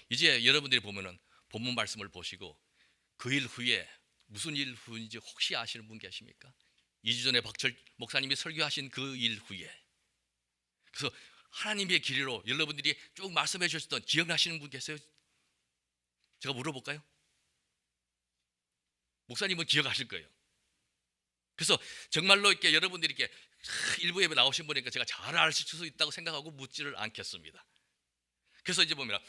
이제 여러분들이 보면은 본문 말씀을 보시고 그 일 후에 무슨 일 후인지 혹시 아시는 분 계십니까? 2주 전에 박철 목사님이 설교하신 그 일 후에, 그래서 하나님의 길이로 여러분들이 쭉 말씀해 주셨던 기억나시는 분 계세요? 제가 물어볼까요? 목사님은 기억하실 거예요. 그래서 정말로 이렇게 여러분들이 이렇게 일부 예배 나오신 분이니까 제가 잘 아실 수 있다고 생각하고 묻지를 않겠습니다. 그래서 이제 보면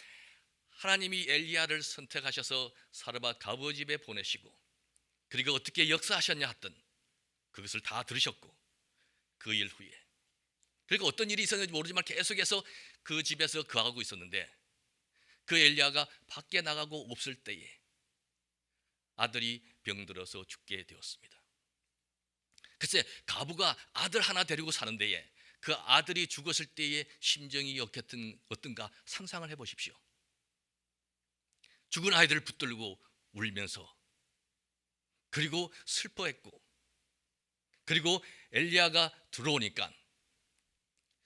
하나님이 엘리야를 선택하셔서 사르밧 가부어 집에 보내시고, 그리고 어떻게 역사하셨냐 하던 그것을 다 들으셨고, 그 일 후에 그리고 어떤 일이 있었는지 모르지만 계속해서 그 집에서 거하고 있었는데, 그 엘리야가 밖에 나가고 없을 때에 아들이 병들어서 죽게 되었습니다. 글쎄, 가부가 아들 하나 데리고 사는 데에 그 아들이 죽었을 때의 심정이 어떤가 상상을 해보십시오. 죽은 아이들을 붙들고 울면서, 그리고 슬퍼했고, 그리고 엘리야가 들어오니까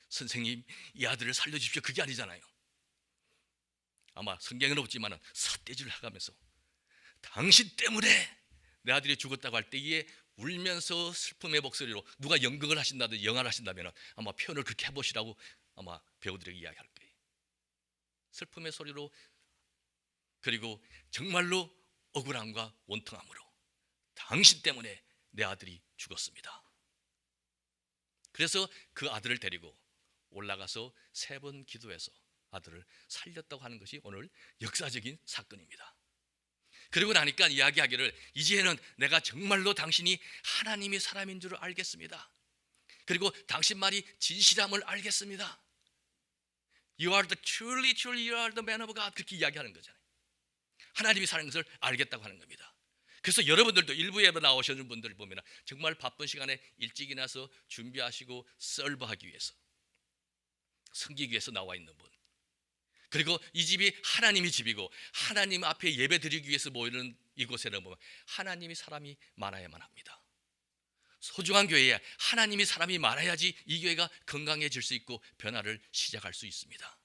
선생님, 이 아들을 살려주십시오, 그게 아니잖아요. 아마 성경에는 없지만 삿대질을 해가면서 당신 때문에 내 아들이 죽었다고 할 때에 울면서 슬픔의 목소리로, 누가 연극을 하신다든지 영화를 하신다면 아마 표현을 그렇게 해보시라고 아마 배우들에게 이야기할 거예요. 슬픔의 소리로, 그리고 정말로 억울함과 원통함으로, 당신 때문에 내 아들이 죽었습니다. 그래서 그 아들을 데리고 올라가서 3번 기도해서 아들을 살렸다고 하는 것이 오늘 역사적인 사건입니다. 그리고 나니까 이야기하기를, 이제는 내가 정말로 당신이 하나님의 사람인 줄 알겠습니다. 그리고 당신 말이 진실함을 알겠습니다. You are the truly you are the man of God, 그렇게 이야기하는 거잖아요. 하나님이 사는 것을 알겠다고 하는 겁니다. 그래서 여러분들도 일부 예배 나오시는 분들 보면 정말 바쁜 시간에 일찍 일어나서 준비하시고 설브하기 위해서, 섬기기 위해서 나와 있는 분, 그리고 이 집이 하나님의 집이고 하나님 앞에 예배 드리기 위해서 모이는 이곳에는 보면 하나님이 사람이 많아야만 합니다. 소중한 교회에 하나님이 사람이 많아야지 이 교회가 건강해질 수 있고 변화를 시작할 수 있습니다.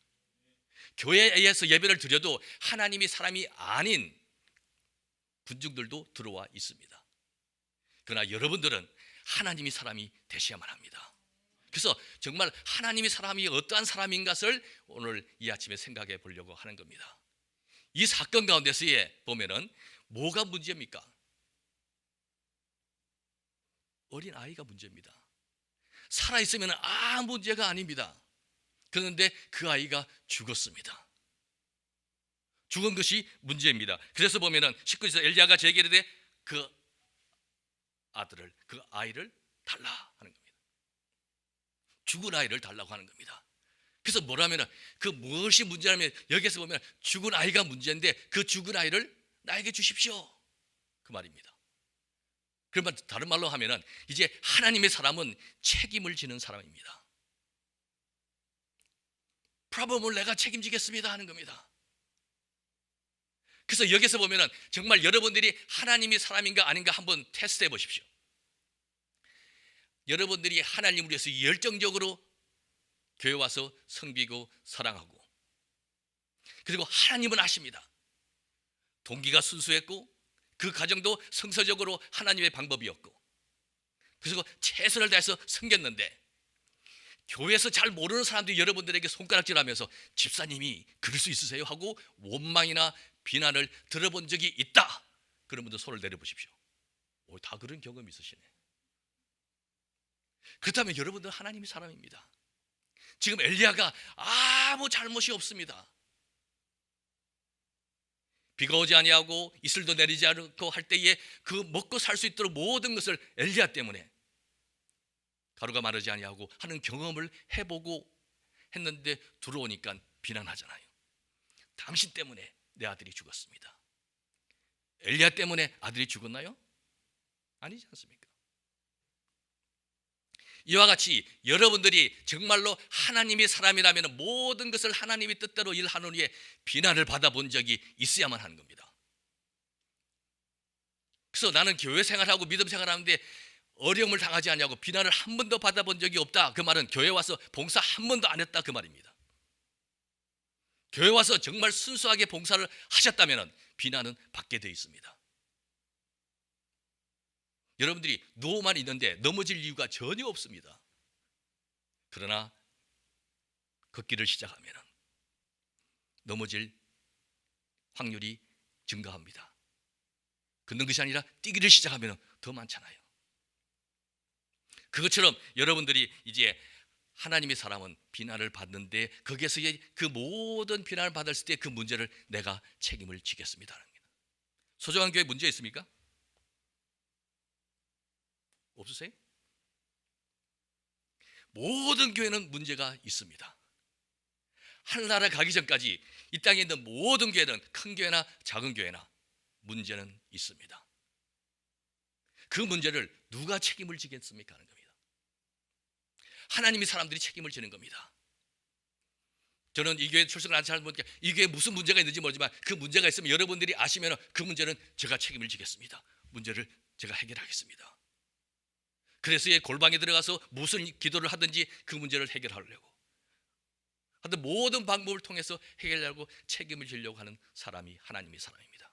교회에서 예배를 드려도 하나님이 사람이 아닌 군중들도 들어와 있습니다. 그러나 여러분들은 하나님이 사람이 되셔야만 합니다. 그래서 정말 하나님이 사람이 어떠한 사람인 것을 오늘 이 아침에 생각해 보려고 하는 겁니다. 이 사건 가운데서에 보면은 뭐가 문제입니까? 어린 아이가 문제입니다. 살아있으면 아무 문제가 아닙니다. 그런데 그 아이가 죽었습니다. 죽은 것이 문제입니다. 그래서 보면은 19절에서 엘리야가 제게 이르되 그 아들을, 그 아이를 달라 하는 겁니다. 죽은 아이를 달라고 하는 겁니다. 그래서 뭐라면 그 무엇이 문제냐면, 여기에서 보면 죽은 아이가 문제인데 그 죽은 아이를 나에게 주십시오, 그 말입니다. 그러면 다른 말로 하면은 이제 하나님의 사람은 책임을 지는 사람입니다. 프로블럼을 내가 책임지겠습니다 하는 겁니다. 그래서 여기서 보면은 정말 여러분들이 하나님이 사람인가 아닌가 한번 테스트해 보십시오. 여러분들이 하나님을 위해서 열정적으로 교회 와서 섬기고 사랑하고, 그리고 하나님은 아십니다. 동기가 순수했고 그 가정도 성서적으로 하나님의 방법이었고, 그래서 최선을 다해서 섬겼는데 교회에서 잘 모르는 사람들이 여러분들에게 손가락질하면서 집사님이 그럴 수 있으세요 하고 원망이나 비난을 들어본 적이 있다. 그런 분들 손을 내려보십시오. 다 그런 경험이 있으시네. 그렇다면 여러분들 하나님의 사람입니다. 지금 엘리야가 아무 잘못이 없습니다. 비가 오지 아니하고 이슬도 내리지 않고 할 때에 그 먹고 살 수 있도록 모든 것을 엘리야 때문에 가루가 마르지 아니하고 하는 경험을 해보고 했는데 들어오니까 비난하잖아요. 당신 때문에 내 아들이 죽었습니다. 엘리야 때문에 아들이 죽었나요? 아니지 않습니까? 이와 같이 여러분들이 정말로 하나님의 사람이라면 모든 것을 하나님의 뜻대로 일하는 후에 비난을 받아본 적이 있어야만 하는 겁니다. 그래서 나는 교회 생활하고 믿음 생활하는데 어려움을 당하지 않냐고 비난을 한 번도 받아본 적이 없다. 그 말은 교회 와서 봉사 한 번도 안 했다, 그 말입니다. 교회 와서 정말 순수하게 봉사를 하셨다면 비난은 받게 되어 있습니다. 여러분들이 누워만 있는데 넘어질 이유가 전혀 없습니다. 그러나 걷기를 시작하면 넘어질 확률이 증가합니다. 걷는 것이 아니라 뛰기를 시작하면 더 많잖아요. 그것처럼 여러분들이 이제 하나님의 사람은 비난을 받는데 거기에서 그 모든 비난을 받았을 때 그 문제를 내가 책임을 지겠습니다. 소중한 교회 문제 있습니까? 없으세요? 모든 교회는 문제가 있습니다. 하늘나라 가기 전까지 이 땅에 있는 모든 교회는 큰 교회나 작은 교회나 문제는 있습니다. 그 문제를 누가 책임을 지겠습니까? 하는 겁니다. 하나님이 사람들이 책임을 지는 겁니다. 저는 이 교회 출석을 안 잘 보니까 이 교회에 무슨 문제가 있는지 모르지만 그 문제가 있으면 여러분들이 아시면 그 문제는 제가 책임을 지겠습니다. 문제를 제가 해결하겠습니다. 그래서 골방에 들어가서 무슨 기도를 하든지 그 문제를 해결하려고 하여튼 모든 방법을 통해서 해결하려고 책임을 지려고 하는 사람이 하나님의 사람입니다.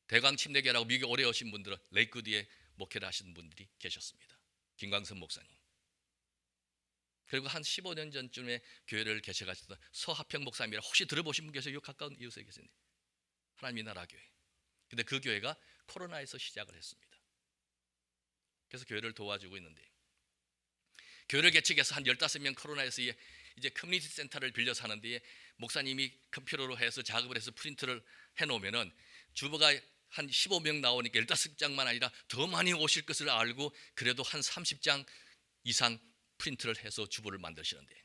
대광 침례교회라고 미국에 오래 오신 분들은 레이크우드에 목회를 하시는 분들이 계셨습니다. 김광선 목사님, 그리고 한 15년 전쯤에 교회를 개척하셨던 서하평 목사님이라 혹시 들어보신 분 계세요? 요 가까운 이웃에 계시네. 하나님의 나라 교회. 근데 그 교회가 코로나에서 시작을 했습니다. 그래서 교회를 도와주고 있는데 교회를 개척해서 한 15명 코로나에서 이제 커뮤니티 센터를 빌려서 하는데 목사님이 컴퓨터로 해서 작업을 해서 프린트를 해놓으면은 주보가 한 15명 나오니까 15장만 아니라 더 많이 오실 것을 알고 그래도 한 30장 이상 프린트를 해서 주보를 만드시는데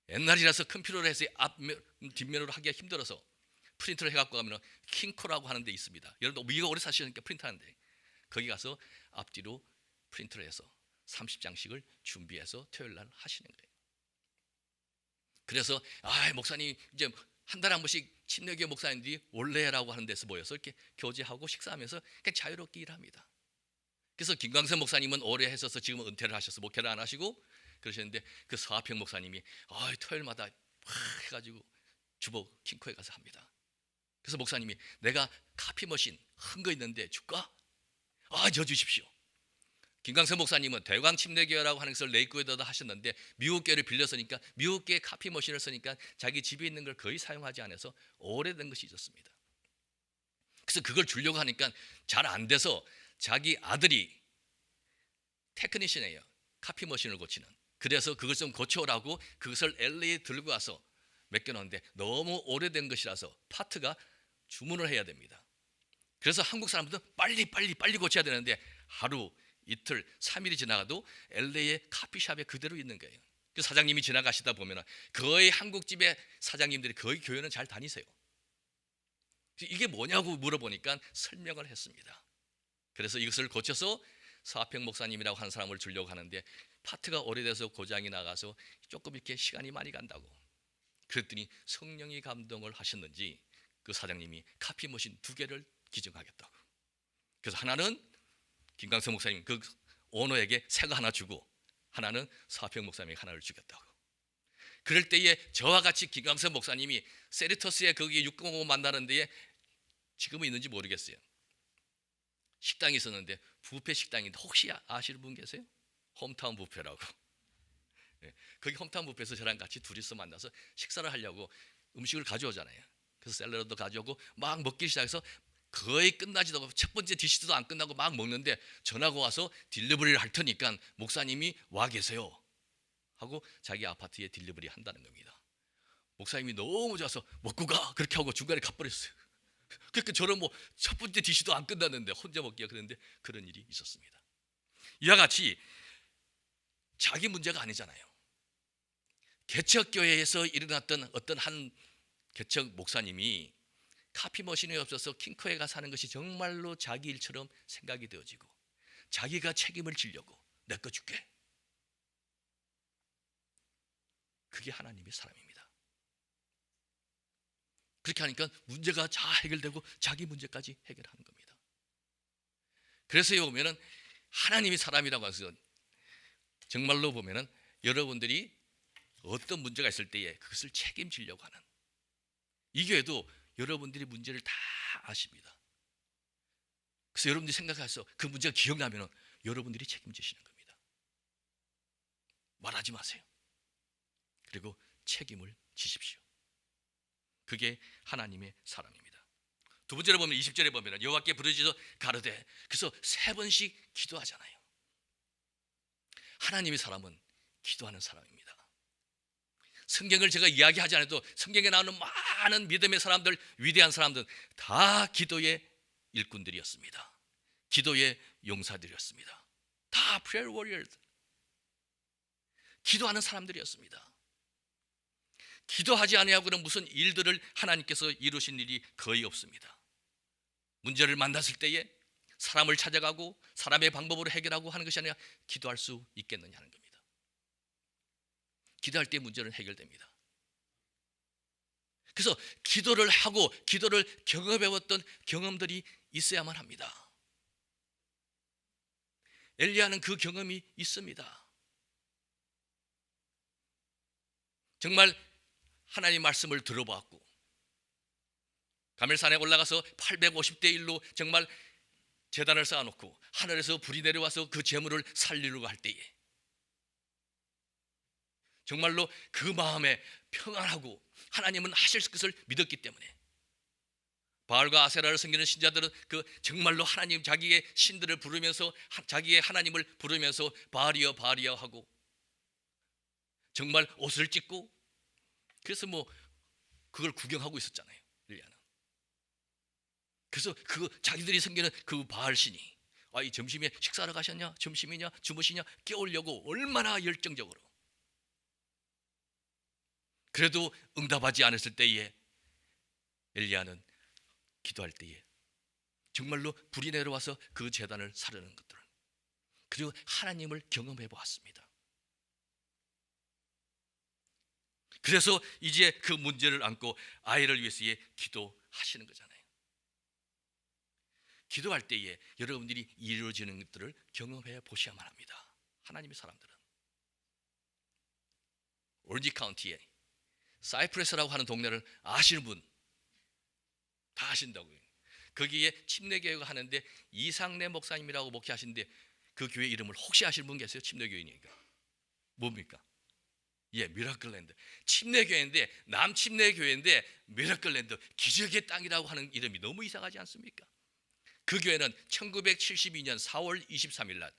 옛날이라서 컴퓨터로 해서 뒷면으로 하기가 힘들어서 프린트를 해갖고 가면 킹코라고 하는 데 있습니다. 여러분도 미국 오래 사시니까 프린트하는데 거기 가서 앞뒤로 프린트를 해서 30장씩을 준비해서 토요일 날 하시는 거예요. 그래서 목사님 이제 한 달에 한 번씩 침례교회 목사님들이 원래라고 하는 데서 모여서 이렇게 교제하고 식사하면서 그냥 자유롭게 일합니다. 그래서 김광선 목사님은 오래 했어서 지금 은퇴를 하셔서 목회를 안 하시고 그러셨는데 그 서하평 목사님이 토요일마다 해가지고 주보 킹코에 가서 합니다. 그래서 목사님이 내가 카피 머신 큰 거 있는데 줄까? 저 주십시오. 김광선 목사님은 대광 침례교회라고 하는 것을 레이크우드에다 하셨는데 미국 교회를 빌려서니까 미국 교회 카피 머신을 쓰니까 자기 집에 있는 걸 거의 사용하지 않아서 오래된 것이 있었습니다. 그래서 그걸 주려고 하니까 잘 안 돼서 자기 아들이 테크니션이에요. 카피 머신을 고치는. 그래서 그걸 좀 고쳐오라고 그것을 LA에 들고 와서 맡겨놓는데 너무 오래된 것이라서 파트가 주문을 해야 됩니다. 그래서 한국 사람들은 빨리 고쳐야 되는데 하루 이틀 3일이 지나가도 LA의 카피샵에 그대로 있는 거예요. 그 사장님이 지나가시다 보면 거의 한국집의 사장님들이 거의 교회는 잘 다니세요. 이게 뭐냐고 물어보니까 설명을 했습니다. 그래서 이것을 고쳐서 서하평 목사님이라고 하는 사람을 주려고 하는데 파트가 오래돼서 고장이 나가서 조금 이렇게 시간이 많이 간다고. 그랬더니 성령이 감동을 하셨는지 그 사장님이 카피 머신 2개를 기증하겠다고. 그래서 하나는 김광선 목사님 그 오너에게 새 거 하나 주고 하나는 서하평 목사님에게 하나를 주겠다고. 그럴 때에 저와 같이 김광선 목사님이 세리터스에 거기 605 만나는 데에 지금은 있는지 모르겠어요. 식당이 있었는데 뷔페 식당인데 혹시 아시는 분 계세요? 홈타운 뷔페라고. 거기 홈타운 뷔페에서 저랑 같이 둘이서 만나서 식사를 하려고 음식을 가져오잖아요. 그래서 샐러드도 가져오고 막 먹기 시작해서 거의 끝나지도 않고 첫 번째 디시도 안 끝나고 막 먹는데 전화가 와서 딜리버리를 할 테니까 목사님이 와 계세요 하고 자기 아파트에 딜리버리 한다는 겁니다. 목사님이 너무 좋아서 먹고 가 그렇게 하고 중간에 가버렸어요. 그러니까 저는 뭐 첫 번째 디시도 안 끝났는데 혼자 먹기가 그랬는데 그런 일이 있었습니다. 이와 같이 자기 문제가 아니잖아요. 개척교회에서 일어났던 어떤 한 개척 목사님이 카피 머신이 없어서 킹코에 가서 하는 것이 정말로 자기 일처럼 생각이 되어지고 자기가 책임을 지려고 내 거 줄게. 그게 하나님의 사람입니다. 그렇게 하니까 문제가 다 해결되고 자기 문제까지 해결하는 겁니다. 그래서 여기 보면은 하나님의 사람이라고 해서 정말로 보면은 여러분들이 어떤 문제가 있을 때에 그것을 책임지려고 하는, 이 교회도 여러분들이 문제를 다 아십니다. 그래서 여러분들이 생각해서 그 문제가 기억나면 여러분들이 책임지시는 겁니다. 말하지 마세요. 그리고 책임을 지십시오. 그게 하나님의 사랑입니다. 두 번째로 보면 20절에 보면 여호와께 부르짖어 가르되, 그래서 3번씩 기도하잖아요. 하나님의 사람은 기도하는 사람입니다. 성경을 제가 이야기하지 않아도 성경에 나오는 많은 믿음의 사람들, 위대한 사람들 다 기도의 일꾼들이었습니다. 기도의 용사들이었습니다. 다 prayer warriors, 기도하는 사람들이었습니다. 기도하지 아니하고는 무슨 일들을 하나님께서 이루신 일이 거의 없습니다. 문제를 만났을 때에 사람을 찾아가고 사람의 방법으로 해결하고 하는 것이 아니라 기도할 수 있겠느냐 하는 겁니다. 기도할 때 문제는 해결됩니다. 그래서 기도를 하고 기도를 경험해왔던 경험들이 있어야만 합니다. 엘리야는 그 경험이 있습니다. 정말 하나님 말씀을 들어보았고 가멜산에 올라가서 850대 1로 정말 제단을 쌓아놓고 하늘에서 불이 내려와서 그 재물을 살리려고 할 때에 정말로 그 마음에 평안하고 하나님은 하실 것을 믿었기 때문에 바알과 아세라를 섬기는 신자들은 그 정말로 하나님 자기의 신들을 부르면서 자기의 하나님을 부르면서 바알이여 바알이여 하고 정말 옷을 찢고 그래서 뭐 그걸 구경하고 있었잖아요. 엘리야는. 그래서 그 자기들이 섬기는 그 바알 신이 이 점심에 식사하러 가셨냐, 점심이냐, 주무시냐 깨우려고 얼마나 열정적으로. 그래도 응답하지 않았을 때에 엘리야는 기도할 때에 정말로 불이 내려와서 그 제단을 사르는 것들을, 그리고 하나님을 경험해 보았습니다. 그래서 이제 그 문제를 안고 아이를 위해서 기도하시는 거잖아요. 기도할 때에 여러분들이 이루어지는 것들을 경험해 보셔야만 합니다. 하나님의 사람들은 오렌지 카운티에 사이프레스라고 하는 동네를 아시는 분 다 아신다고요. 거기에 침례교회가 하는데 이상래 목사님이라고 목회하시는데 그 교회 이름을 혹시 아시는 분 계세요? 침례교회니까 뭡니까? 미라클랜드. 침례교회인데 남침례교회인데 미라클랜드, 기적의 땅이라고 하는 이름이 너무 이상하지 않습니까? 그 교회는 1972년 4월 23일 날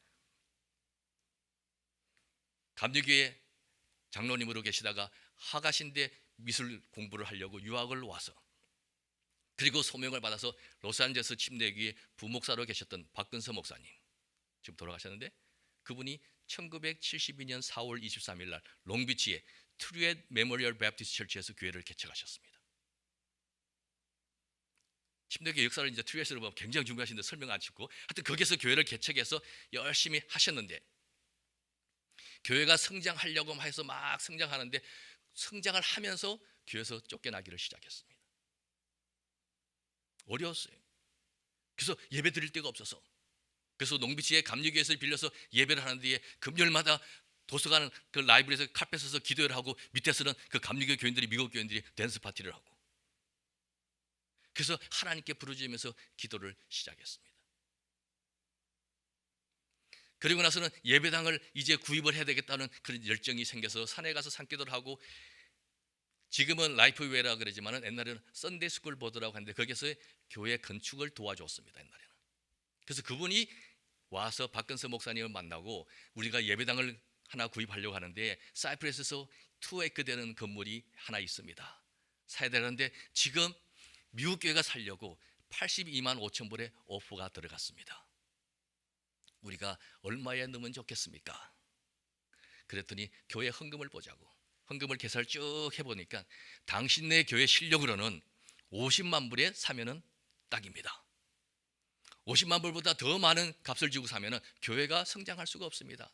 감리교회 장로님으로 계시다가 하가신대 미술 공부를 하려고 유학을 와서 그리고 소명을 받아서 로스앤젤레스 침례교회 부목사로 계셨던 박근서 목사님, 지금 돌아가셨는데 그분이 1972년 4월 23일 날 롱비치의 트루엣 메모리얼 베프티스트 철치에서 교회를 개척하셨습니다. 침례교회 역사를 이제 트루엣으로 보면 굉장히 중요하신데 설명 안 짓고 하여튼 거기서 교회를 개척해서 열심히 하셨는데 교회가 성장하려고 해서 막 성장하는데 성장을 하면서 교회에서 쫓겨나기를 시작했습니다. 어려웠어요. 그래서 예배 드릴 데가 없어서 그래서 농비치의 감리교회에서 빌려서 예배를 하는데 금요일마다 도서관 그 라이브러리에서 카페 서서 기도를 하고 밑에서는 그 감리교 교인들이 미국 교인들이 댄스 파티를 하고 그래서 하나님께 부르짖으면서 기도를 시작했습니다. 그리고 나서는 예배당을 이제 구입을 해야 되겠다는 그런 열정이 생겨서 산에 가서 산기도를 하고 지금은 라이프웨이라 그러지만 옛날에는 썬데이 스쿨 보드라고 하는데 거기서 교회 건축을 도와줬습니다. 옛날에는. 그래서 그분이 와서 박근서 목사님을 만나고 우리가 예배당을 하나 구입하려고 하는데 사이프레스에서 2에이크 되는 건물이 하나 있습니다. 사야 되는데 지금 미국 교회가 살려고 82만 5천 불의 오퍼가 들어갔습니다. 우리가 얼마에 넣으면 좋겠습니까? 그랬더니 교회 헌금을 보자고 헌금을 계산을 쭉 해보니까 당신네 교회 실력으로는 50만 불에 사면은 딱입니다. 50만 불보다 더 많은 값을 주고 사면은 교회가 성장할 수가 없습니다.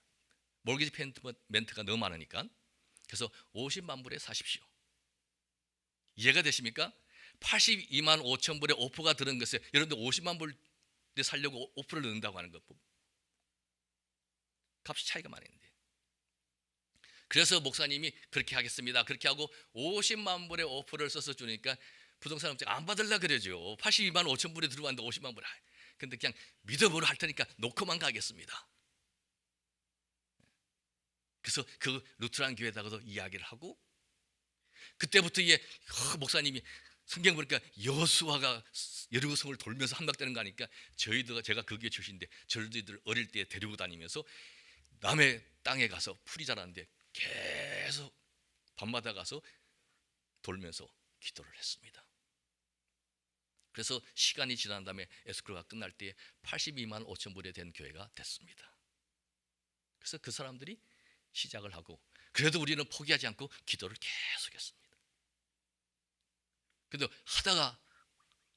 몰기지 페이먼트가 너무 많으니까. 그래서 50만 불에 사십시오. 이해가 되십니까? 82만 5천 불의 오퍼가 들은 것에 여러분들 50만 불에 살려고 오퍼를 넣는다고 하는 것 값이 차이가 많이 있는데 그래서 목사님이 그렇게 하겠습니다. 그렇게 하고 50만 불의 오퍼를 써서 주니까 부동산 업체가 안 받을라 그러죠. 82만 5천 불에 들어왔는데 50만 불. 근데 그냥 믿음으로 할 테니까 놓고만 가겠습니다. 그래서 그 루트란 교회에다가도 이야기를 하고, 그때부터 이게 목사님이 성경 보니까 여수아가 여리고 성을 돌면서 함락되는 거 하니까 제가 그 교회 출신인데 저희들 어릴 때 데리고 다니면서 남의 땅에 가서 풀이 자라는데 계속 밤마다 가서 돌면서 기도를 했습니다. 그래서 시간이 지난 다음에 에스크로가 끝날 때에 82만 5천 불에 된 교회가 됐습니다. 그래서 그 사람들이 시작을 하고, 그래도 우리는 포기하지 않고 기도를 계속했습니다. 근데 하다가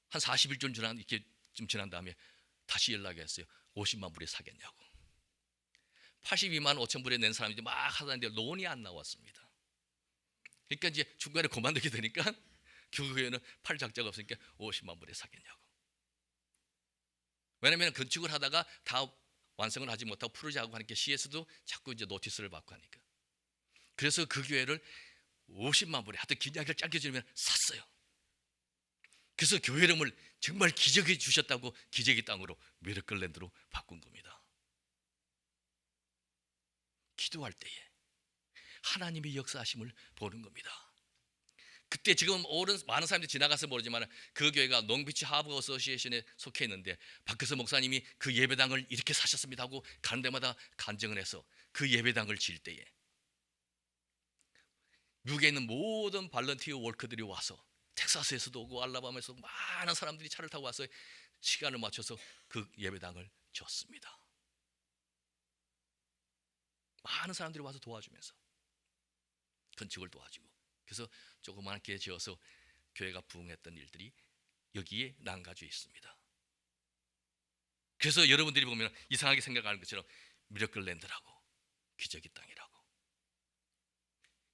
한 40일 좀 지난 다음에 다시 연락이 왔어요. 50만 불에 사겠냐고. 82만 5천 불에 낸 사람들이 막 하다는데 론이 안 나왔습니다. 그러니까 이제 중간에 그만두게 되니까 교회는 팔 작자가 없으니까 50만 불에 사겠냐고. 왜냐하면 건축을 하다가 다 완성을 하지 못하고 프로젝트하고 하니까 시에서도 자꾸 이제 노티스를 받고 하니까. 그래서 그 교회를 50만 불에 하여튼 긴 이야기를 짧게 주면 샀어요. 그래서 교회 이름을 정말 기적이 주셨다고 기적의 땅으로 미러클랜드로 바꾼 겁니다. 기도할 때에 하나님의 역사하심을 보는 겁니다. 그때 지금 많은 사람들이 지나가서 모르지만 그 교회가 롱비치 하버 어소시에이션에 속해 있는데 박혜서 목사님이 그 예배당을 이렇게 사셨습니다 하고 가는 데마다 간증을 해서 그 예배당을 지을 때에 미국에 있는 모든 발런티어 월커들이 와서 텍사스에서도 오고 알라바마에서 많은 사람들이 차를 타고 와서 시간을 맞춰서 그 예배당을 지었습니다. 많은 사람들이 와서 도와주면서 건축을 도와주고, 그래서 조그맣게 지어서 교회가 부흥했던 일들이 여기에 남가져 있습니다. 그래서 여러분들이 보면 이상하게 생각하는 것처럼 미러클랜드라고 기적의 땅이라고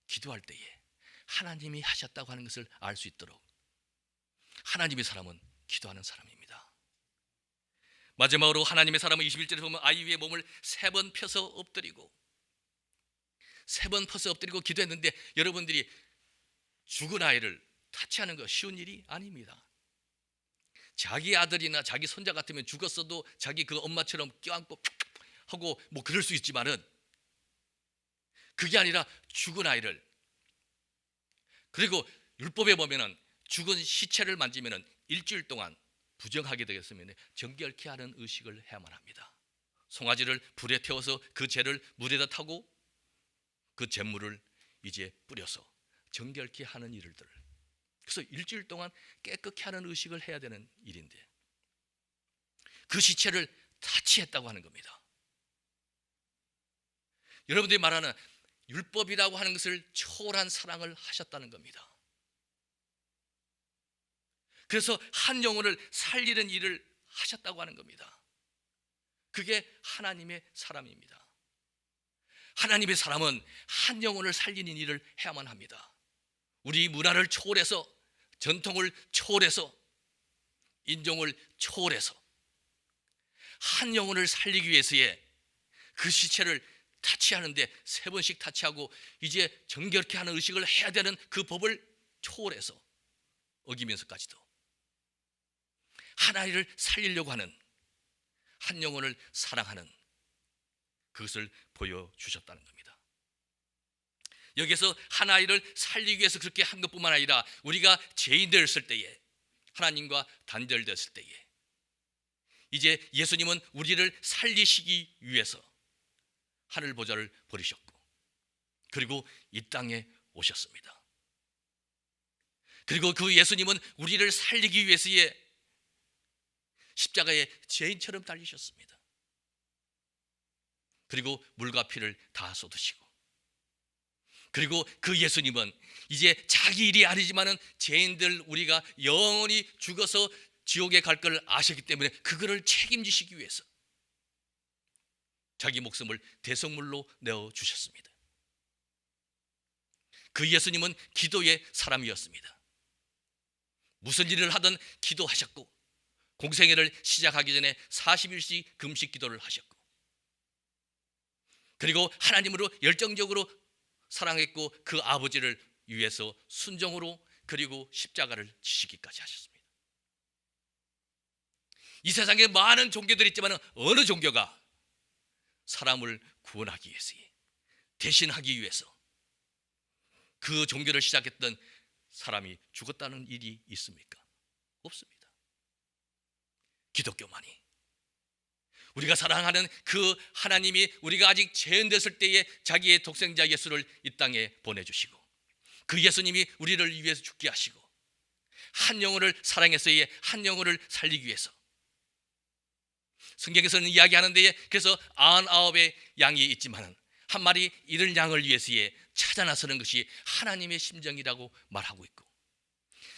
기도할 때에 하나님이 하셨다고 하는 것을 알 수 있도록 하나님의 사람은 기도하는 사람입니다. 마지막으로 하나님의 사람은 21절에 보면 아이 위에 몸을 3번 펴서 엎드리고 3번 펴서 엎드리고 기도했는데, 여러분들이 죽은 아이를 타치하는 거 쉬운 일이 아닙니다. 자기 아들이나 자기 손자 같으면 죽었어도 자기 그 엄마처럼 껴안고 하고 뭐 그럴 수 있지만은 그게 아니라 죽은 아이를, 그리고 율법에 보면은 죽은 시체를 만지면은 일주일 동안 부정하게 되겠으면 정결케 하는 의식을 해야만 합니다. 송아지를 불에 태워서 그 재를 물에다 타고 그 잿물을 이제 뿌려서 정결케 하는 일들, 그래서 일주일 동안 깨끗게 하는 의식을 해야 되는 일인데 그 시체를 타치했다고 하는 겁니다. 여러분들이 말하는 율법이라고 하는 것을 초월한 사랑을 하셨다는 겁니다. 그래서 한 영혼을 살리는 일을 하셨다고 하는 겁니다. 그게 하나님의 사람입니다. 하나님의 사람은 한 영혼을 살리는 일을 해야만 합니다. 우리 문화를 초월해서, 전통을 초월해서, 인종을 초월해서 한 영혼을 살리기 위해서의 그 시체를 타치하는데 3번씩 타치하고 이제 정결케 하는 의식을 해야 되는 그 법을 초월해서 어기면서까지도 하나를 살리려고 하는, 한 영혼을 사랑하는 그것을 보여주셨다는 겁니다. 여기서 한 아이를 살리기 위해서 그렇게 한 것뿐만 아니라 우리가 죄인 되었을 때에, 하나님과 단절되었을 때에 이제 예수님은 우리를 살리시기 위해서 하늘 보좌를 버리셨고 그리고 이 땅에 오셨습니다. 그리고 그 예수님은 우리를 살리기 위해서의 십자가에 죄인처럼 달리셨습니다. 그리고 물과 피를 다 쏟으시고, 그리고 그 예수님은 이제 자기 일이 아니지만은 죄인들 우리가 영원히 죽어서 지옥에 갈 걸 아셨기 때문에 그거를 책임지시기 위해서 자기 목숨을 대성물로 내어 주셨습니다. 그 예수님은 기도의 사람이었습니다. 무슨 일을 하든 기도하셨고 공생애를 시작하기 전에 40일씩 금식 기도를 하셨고, 그리고 하나님으로 열정적으로 사랑했고 그 아버지를 위해서 순종으로 그리고 십자가를 지시기까지 하셨습니다. 이 세상에 많은 종교들이 있지만 어느 종교가 사람을 구원하기 위해서, 대신하기 위해서 그 종교를 시작했던 사람이 죽었다는 일이 있습니까? 없습니다. 기독교만이. 우리가 사랑하는 그 하나님이 우리가 아직 죄인됐을 때에 자기의 독생자 예수를 이 땅에 보내주시고 그 예수님이 우리를 위해서 죽게 하시고 한 영혼을 사랑해서의 한 영혼을 살리기 위해서, 성경에서는 이야기하는데 그래서 99의 양이 있지만 한 마리 잃은 양을 위해서의 찾아 나서는 것이 하나님의 심정이라고 말하고 있고,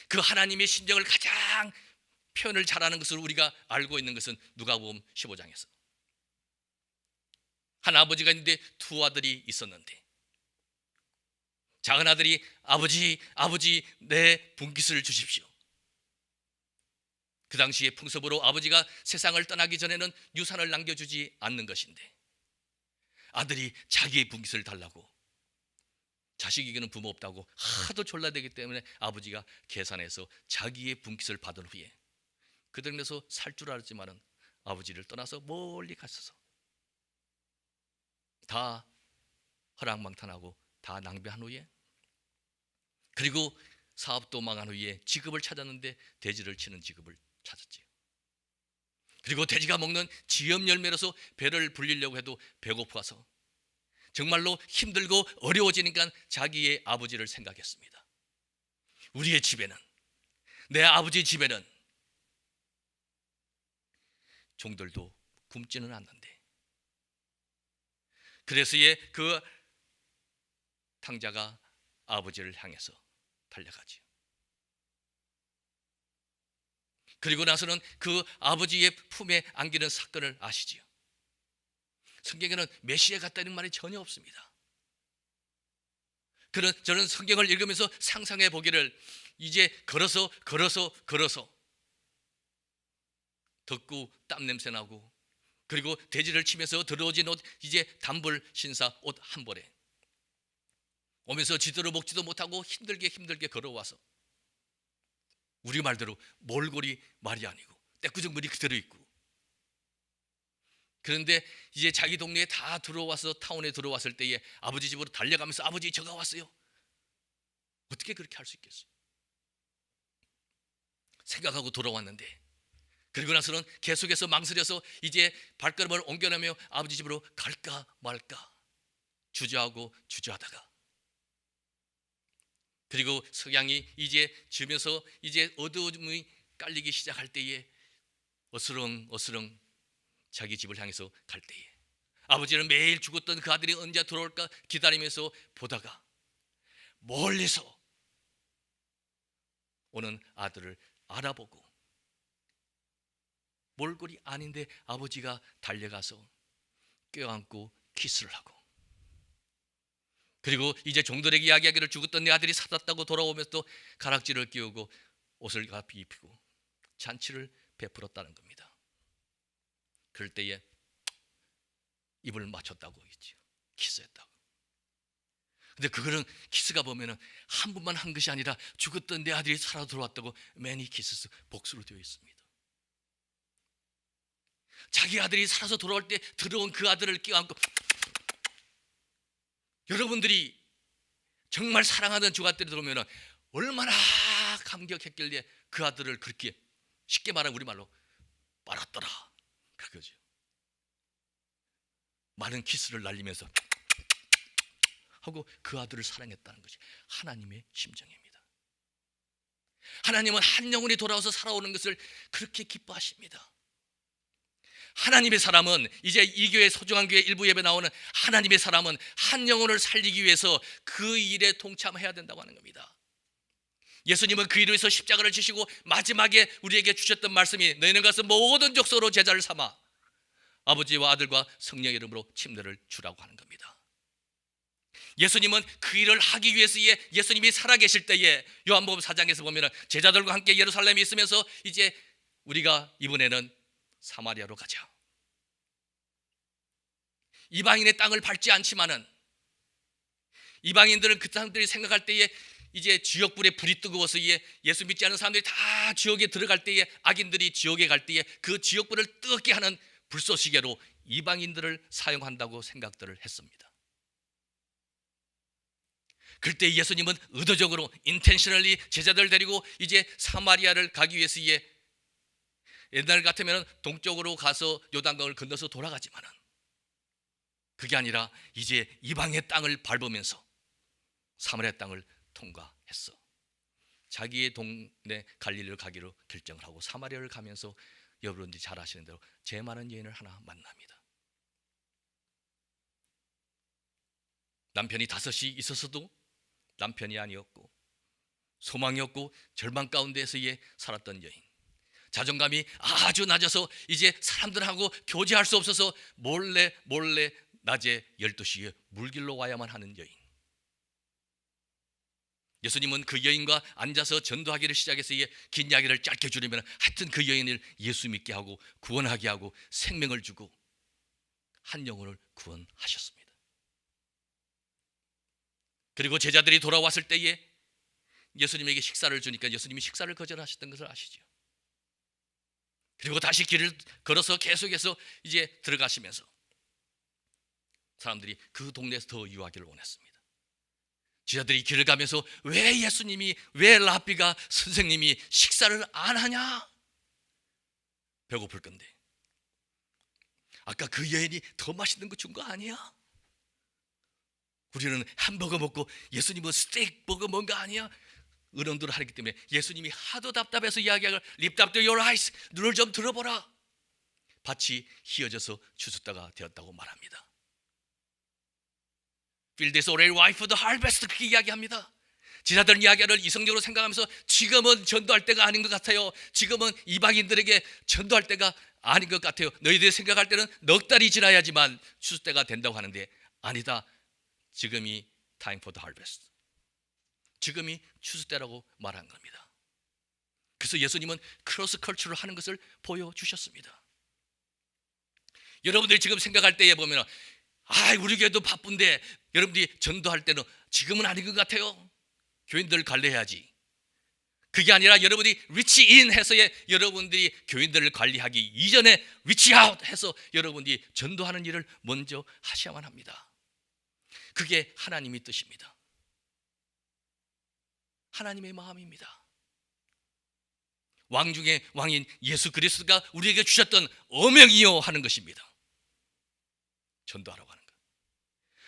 그 하나님의 심정을 가장 표현을 잘하는 것을 우리가 알고 있는 것은 누가복음 15장에서 한 아버지가 있는데 두 아들이 있었는데 작은 아들이 아버지 내 분깃을 주십시오. 그 당시의 풍습으로 아버지가 세상을 떠나기 전에는 유산을 남겨주지 않는 것인데 아들이 자기의 분깃을 달라고, 자식에게는 부모 없다고 하도 졸라대기 때문에 아버지가 계산해서 자기의 분깃을 받은 후에 그 동네에서 살 줄 알았지만은 아버지를 떠나서 멀리 갔어서 다 허랑방탕하고 다 낭비한 후에, 그리고 사업도 망한 후에 직업을 찾았는데 돼지를 치는 직업을 찾았지요. 그리고 돼지가 먹는 지엽 열매로서 배를 불리려고 해도 배고파서 정말로 힘들고 어려워지니까 자기의 아버지를 생각했습니다. 우리의 집에는, 내 아버지 집에는 종들도 굶지는 않는데, 그래서의 그 탕자가 아버지를 향해서 달려가지요. 그리고 나서는 그 아버지의 품에 안기는 사건을 아시지요. 성경에는 메시아 같다는 말이 전혀 없습니다. 저는 성경을 읽으면서 상상해 보기를, 이제 걸어서 덥고 땀 냄새 나고 그리고 돼지를 치면서 더러워진 옷, 이제 단벌 신사 옷 한 벌에 오면서 지도로 먹지도 못하고 힘들게 걸어와서 우리 말대로 몰골이 말이 아니고 떼꾸정물이 그대로 있고, 그런데 이제 자기 동네에 다 들어와서 타운에 들어왔을 때에 아버지 집으로 달려가면서 아버지 저가 왔어요. 어떻게 그렇게 할 수 있겠어요? 생각하고 돌아왔는데, 그리고 나서는 계속해서 망설여서 이제 발걸음을 옮겨내며 아버지 집으로 갈까 말까 주저하다가 그리고 석양이 이제 지면서 이제 어두움이 깔리기 시작할 때에 어스렁 자기 집을 향해서 갈 때에 아버지는 매일 죽었던 그 아들이 언제 돌아올까 기다리면서 보다가 멀리서 오는 아들을 알아보고 몰골이 아닌데 아버지가 달려가서 껴안고 키스를 하고, 그리고 이제 종들에게 이야기하기를 죽었던 내 아들이 살았다고 돌아오면서 또 가락지를 끼우고 옷을 입히고 잔치를 베풀었다는 겁니다. 그럴 때에 입을 맞췄다고 했지요. 키스했다고. 근데 그거는 키스가 보면은 한 번만 한 것이 아니라 죽었던 내 아들이 살아 들어왔다고 매니 키스스 복수로 되어 있습니다. 자기 아들이 살아서 돌아올 때 들어온 그 아들을 껴안고, 여러분들이 정말 사랑하던 주가들이 들어오면 얼마나 감격했길래 그 아들을 그렇게 쉽게 말하면 우리말로 빨았더라 그거죠. 많은 키스를 날리면서 하고 그 아들을 사랑했다는 것이 하나님의 심정입니다. 하나님은 한 영혼이 돌아와서 살아오는 것을 그렇게 기뻐하십니다. 하나님의 사람은, 이제 이 교회 소중한 교회 일부 예배 나오는 하나님의 사람은 한 영혼을 살리기 위해서 그 일에 동참해야 된다고 하는 겁니다. 예수님은 그 일을 위해서 십자가를 지시고 마지막에 우리에게 주셨던 말씀이 너희는 가서 모든 족속으로 제자를 삼아 아버지와 아들과 성령의 이름으로 침례를 주라고 하는 겁니다. 예수님은 그 일을 하기 위해서 예수님이 살아계실 때에 요한복음 4장에서 보면 제자들과 함께 예루살렘에 있으면서 이제 우리가 이번에는 사마리아로 가자. 이방인의 땅을 밟지 않지만은 이방인들은 그 사람들이 생각할 때에 이제 지옥불에 불이 뜨거워서 예수 믿지 않는 사람들이 다 지옥에 들어갈 때에, 악인들이 지옥에 갈 때에 그 지옥불을 뜨겁게 하는 불쏘시개로 이방인들을 사용한다고 생각들을 했습니다. 그때 예수님은 의도적으로 intentionally 제자들 데리고 이제 사마리아를 가기 위해서 옛날 같으면 동쪽으로 가서 요단강을 건너서 돌아가지만은 그게 아니라 이제 이방의 땅을 밟으면서 사마리아 땅을 통과했어. 자기의 동네 갈릴리를 가기로 결정을 하고 사마리아를 가면서 여러분들이 잘 아시는 대로 제 많은 여인을 하나 만납니다. 남편이 5이 있었어도 남편이 아니었고 소망이 없고 절망 가운데에서 살았던 여인, 자존감이 아주 낮아서 이제 사람들하고 교제할 수 없어서 몰래 낮에 12시에 물길로 와야만 하는 여인. 예수님은 그 여인과 앉아서 전도하기를 시작해서 긴 이야기를 짧게 줄이면 하여튼 그 여인을 예수 믿게 하고 구원하게 하고 생명을 주고 한 영혼을 구원하셨습니다. 그리고 제자들이 돌아왔을 때에 예수님에게 식사를 주니까 예수님이 식사를 거절하셨던 것을 아시죠? 그리고 다시 길을 걸어서 계속해서 이제 들어가시면서 사람들이 그 동네에서 더 유하기를 원했습니다. 제자들이 길을 가면서 왜 예수님이, 왜 랍비가, 선생님이 식사를 안 하냐? 배고플 건데 아까 그 여인이 더 맛있는 거 준 거 아니야? 우리는 햄버거 먹고 예수님은 스테이크 버거 먹은 거 아니야? 의논들을 하기 때문에 예수님이 하도 답답해서 이야기하길 Lift up your eyes, 눈을 좀 들어보라. 밭이 휘어져서 추수다가 되었다고 말합니다. Field is already ripe for the harvest, 그렇게 이야기합니다. 제자들은 이야기를 이성적으로 생각하면서 지금은 전도할 때가 아닌 것 같아요. 지금은 이방인들에게 전도할 때가 아닌 것 같아요. 너희들이 생각할 때는 넉 달이 지나야지만 추수 때가 된다고 하는데 아니다. 지금이 time for the harvest. 지금이 추수 때라고 말한 겁니다. 그래서 예수님은 크로스 컬처를 하는 것을 보여주셨습니다. 여러분들이 지금 생각할 때에 보면 우리 교회도 바쁜데 여러분들이 전도할 때는 지금은 아닌 것 같아요. 교인들 관리해야지. 그게 아니라 여러분이 리치 인 해서 여러분들이 교인들을 관리하기 이전에 리치 아웃 해서 여러분들이 전도하는 일을 먼저 하셔야만 합니다. 그게 하나님의 뜻입니다. 하나님의 마음입니다. 왕 중에 왕인 예수 그리스도가 우리에게 주셨던 어명이요 하는 것입니다. 전도하라고 하는 것.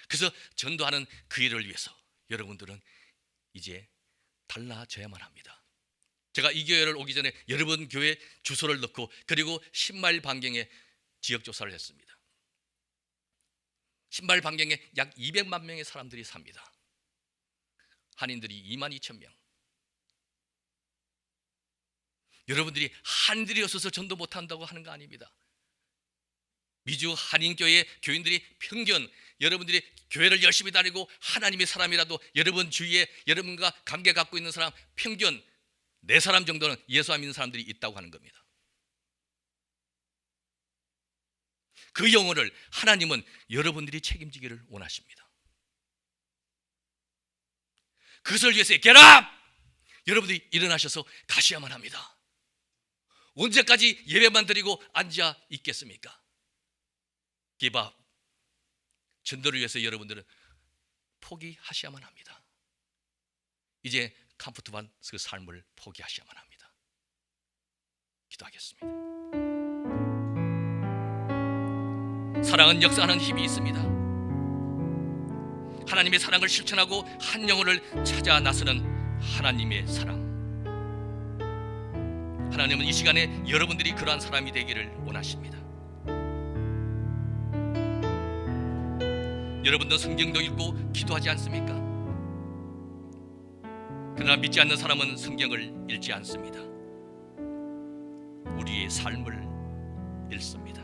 그래서 전도하는 그 일을 위해서 여러분들은 이제 달라져야만 합니다. 제가 이 교회를 오기 전에 여러분 교회 주소를 넣고 그리고 10마일 반경에 지역조사를 했습니다. 10마일 반경에 약 200만 명의 사람들이 삽니다. 한인들이 22,000명. 여러분들이 한인들이 없어서 전도 못한다고 하는 거 아닙니다. 미주 한인교회 교인들이 평균 여러분들이 교회를 열심히 다니고 하나님의 사람이라도 여러분 주위에 여러분과 관계 갖고 있는 사람 평균 4사람 정도는 예수 안 믿는 사람들이 있다고 하는 겁니다. 그 영혼을 하나님은 여러분들이 책임지기를 원하십니다. 그것을 위해서 get up! 여러분들이 일어나셔서 가셔야만 합니다. 언제까지 예배만 드리고 앉아 있겠습니까? give up. 전도를 위해서 여러분들은 포기하셔야만 합니다. 이제 컴포트한 그 삶을 포기하셔야만 합니다. 기도하겠습니다. 사랑은 역사하는 힘이 있습니다. 하나님의 사랑을 실천하고 한 영혼을 찾아 나서는 하나님의 사랑. 하나님은 이 시간에 여러분들이 그러한 사람이 되기를 원하십니다. 여러분도 성경도 읽고 기도하지 않습니까? 그러나 믿지 않는 사람은 성경을 읽지 않습니다. 우리의 삶을 읽습니다.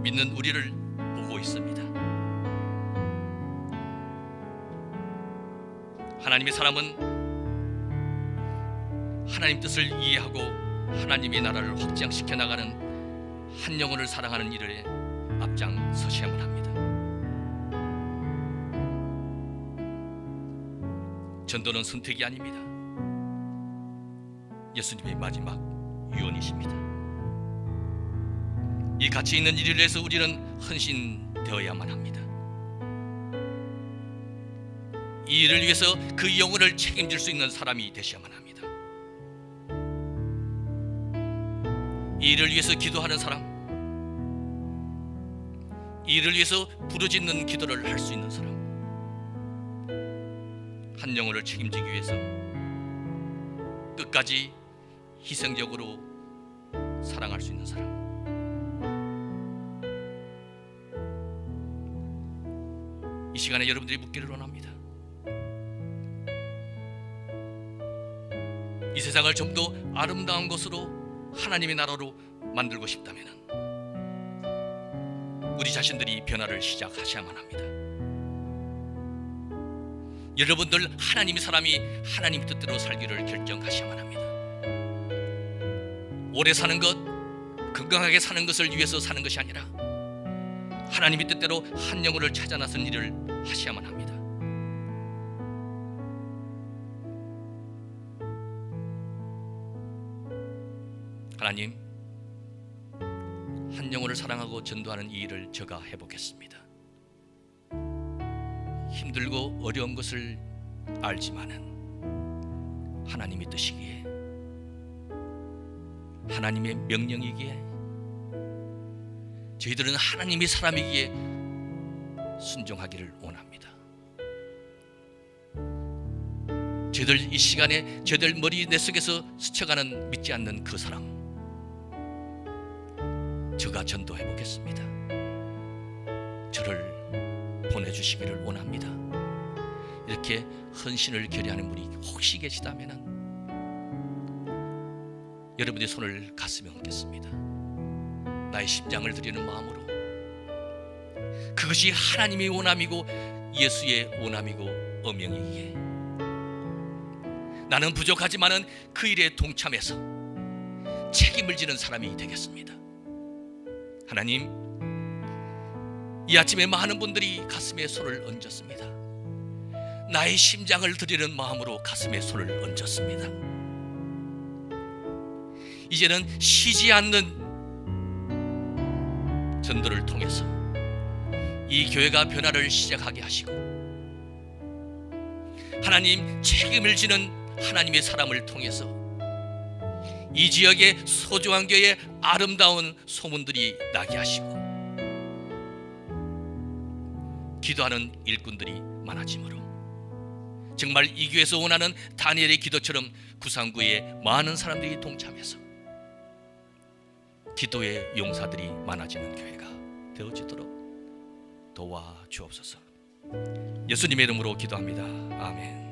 믿는 우리를 보고 있습니다. 하나님의 사람은 하나님 뜻을 이해하고 하나님의 나라를 확장시켜 나가는 한 영혼을 사랑하는 일에 앞장서셔야만 합니다. 전도는 선택이 아닙니다. 예수님의 마지막 유언이십니다. 이 가치 있는 일을 위해서 우리는 헌신되어야만 합니다. 이 일을 위해서 그 영혼을 책임질 수 있는 사람이 되셔야만 합니다. 이 일을 위해서 기도하는 사람, 이 일을 위해서 부르짖는 기도를 할 수 있는 사람, 한 영혼을 책임지기 위해서 끝까지 희생적으로 사랑할 수 있는 사람, 이 시간에 여러분들이 묻기를 원합니다. 이 세상을 좀 더 아름다운 것으로 하나님의 나라로 만들고 싶다면 우리 자신들이 변화를 시작하셔야만 합니다. 여러분들 하나님의 사람이 하나님 뜻대로 살기를 결정하셔야만 합니다. 오래 사는 것, 건강하게 사는 것을 위해서 사는 것이 아니라 하나님의 뜻대로 한 영혼을 찾아 나선 일을 하셔야만 합니다. 하나님, 한 영혼을 사랑하고 전도하는 이 일을 제가 해보겠습니다. 힘들고 어려운 것을 알지만은 하나님의 뜻이기에, 하나님의 명령이기에, 저희들은 하나님의 사람이기에 순종하기를 원합니다. 저희들 이 시간에 저희들 머리 내 속에서 스쳐가는 믿지 않는 그 사람, 제가 전도해 보겠습니다. 저를 보내주시기를 원합니다. 이렇게 헌신을 결의하는 분이 혹시 계시다면 여러분의 손을 가슴에 얹겠습니다. 나의 심장을 드리는 마음으로, 그것이 하나님의 원함이고 예수의 원함이고 엄명이기에 나는 부족하지만은 그 일에 동참해서 책임을 지는 사람이 되겠습니다. 하나님, 이 아침에 많은 분들이 가슴에 손을 얹었습니다. 나의 심장을 드리는 마음으로 가슴에 손을 얹었습니다. 이제는 쉬지 않는 전도를 통해서 이 교회가 변화를 시작하게 하시고, 하나님 책임을 지는 하나님의 사람을 통해서 이 지역의 소중한 교회에 아름다운 소문들이 나게 하시고, 기도하는 일꾼들이 많아지므로 정말 이 교회에서 원하는 다니엘의 기도처럼 구상구에 많은 사람들이 동참해서 기도의 용사들이 많아지는 교회가 되어지도록 도와주옵소서. 예수님의 이름으로 기도합니다. 아멘.